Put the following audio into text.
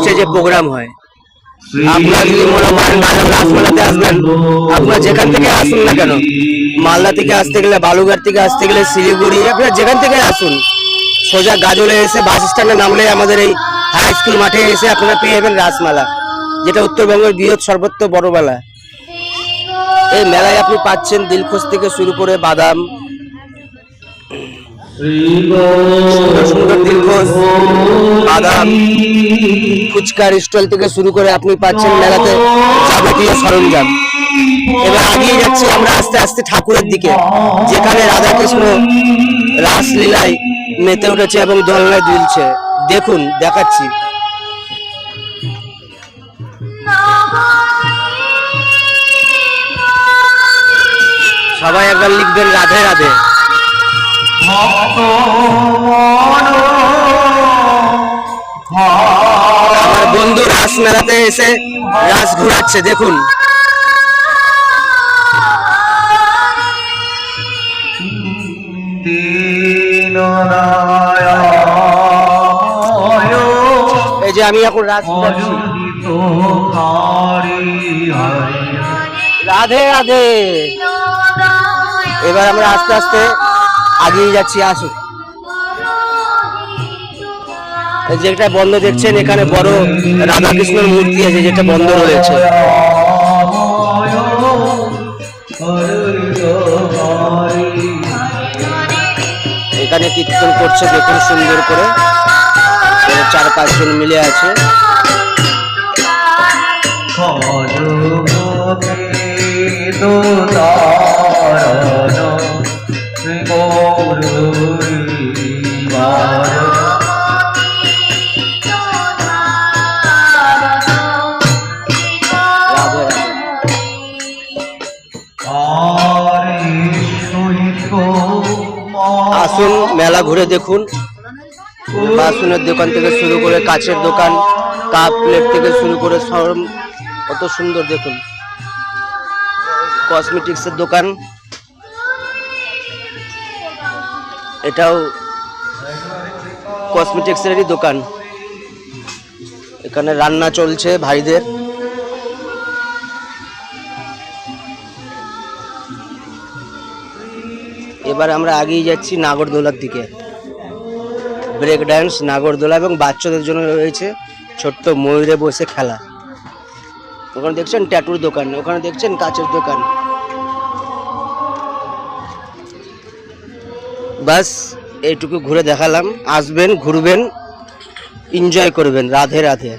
স্টেজে প্রোগ্রাম হয়। আপনারা যদি মনে করেন রাসমেলাতে আসবেন, আপনারা যেখান থেকে আসুন না কেন, মালদা থেকে আসতে গেলে, বালুঘাট থেকে আসতে গেলে, শিলিগুড়ি, আপনারা যেখান থেকে আসুন, সোজা গাজলে এসে বাস স্ট্যান্ডে নামলে আমাদের এই হাই স্কুল মাঠে এসে আপনারা পেয়ে যাবেন রাসমেলা, যেটা উত্তরবঙ্গের বৃহৎ সর্বোচ্চ বড় মেলা। এই মেলায় আপনি পাচ্ছেন দিলখুশ থেকে শুরু করে বাদাম, সুন্দর সুন্দর দিলখুশ, বাদাম, ফুচকার স্টল থেকে শুরু করে আপনি পাচ্ছেন মেলাতে যাবতীয় সরঞ্জাম। এবার আগিয়ে যাচ্ছি আমরা আস্তে আস্তে ঠাকুরের দিকে, যেখানে রাধাকৃষ্ণ রাসলীলায় মেতে উঠেছে এবং দোলনায় দুলছে। দেখুন, দেখাচ্ছি। সবাই একবার লিখবেন রাধে রাধে। আমার বন্ধু রাস মেলাতে এসে রাস ঘুরাচ্ছে, দেখুন। এই যে আমি এখন রাস ঘুরাচ্ছি। রাধে রাধে। এবার আমরা আস্তে আস্তে আগিয়ে যাচ্ছি, আসুন। যেটা বন্ধ দেখছেন, এখানে বড় রাধাকৃষ্ণের মূর্তি আছে, যেটা বন্ধ রয়েছে। এখানে কীর্তন করছে, দেখুন সুন্দর করে, 4-5 জন মিলে আছে। আসুন, মেলা ঘুরে দেখুন। বাসনের দোকান থেকে শুরু করে কাচের দোকান, কাপ প্লেট থেকে শুরু করে সব কত সুন্দর, দেখুন। কসমেটিক্সের দোকান, এটাও কসমেটিক্সেরই দোকান। এখানে রান্না চলছে ভাইদের। এবার আমরা আগিয়ে যাচ্ছি নাগরদোলার দিকে। ব্রেক ডান্স, নাগরদোলা এবং বাচ্চাদের জন্য রয়েছে ছোট্ট ময়ূরে বসে খেলা। ওখানে দেখছেন ট্যাটুর দোকান, ওখানে দেখছেন কাচের দোকান। বাস এইটুকু ঘুরে দেখালাম। আসবেন, ঘুরবেন, এনজয় করবেন। রাধে রাধে।